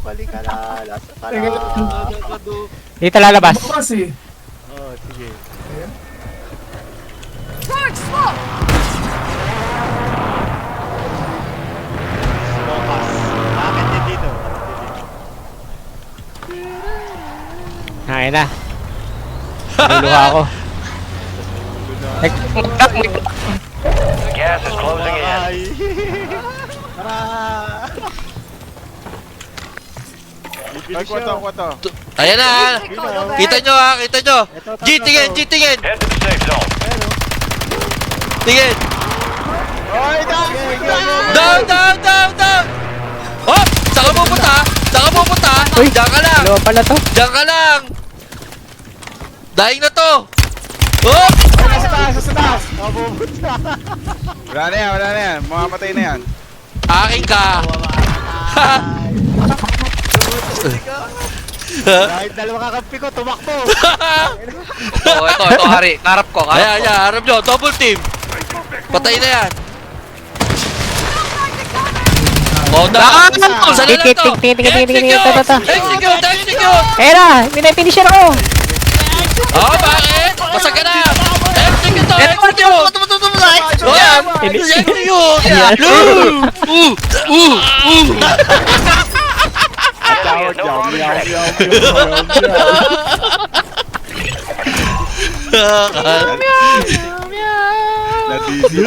Kalikala. Lasa ka na. Dito lalabas. Bukas eh. Oh, sige. Ayan. Focus. Bakit din dito? Ayun na. Nuluha ako. Gas is closing in. Ay. Tara. Ay, kwento. Ayan na. Kita nyo ha, kita nyo. G, tingin. Head to the safe zone. Tingin. Oy, Down. Oh, saan ka pupunta? Uy. Diyan ka lang. Dalawa pala to. Diyan ka lang. Daing na to. Oh! Sa taas. Mabubuta. Wala na yan. Mamamatay na yan. Akin ka. Kahit dalawa kakampi ko, tumakbo. Ito, Hari. Karap ko. Ayan, harap nyo. Double team. Patay na yan. Oh, daan! Saan na lang to? Tingin. Execute! Ayun na, pinifinisher ako. Oh, bakit? Basag ka na! Execute! Oh, yan! Execute! Tawag No longer jam. Nadisi.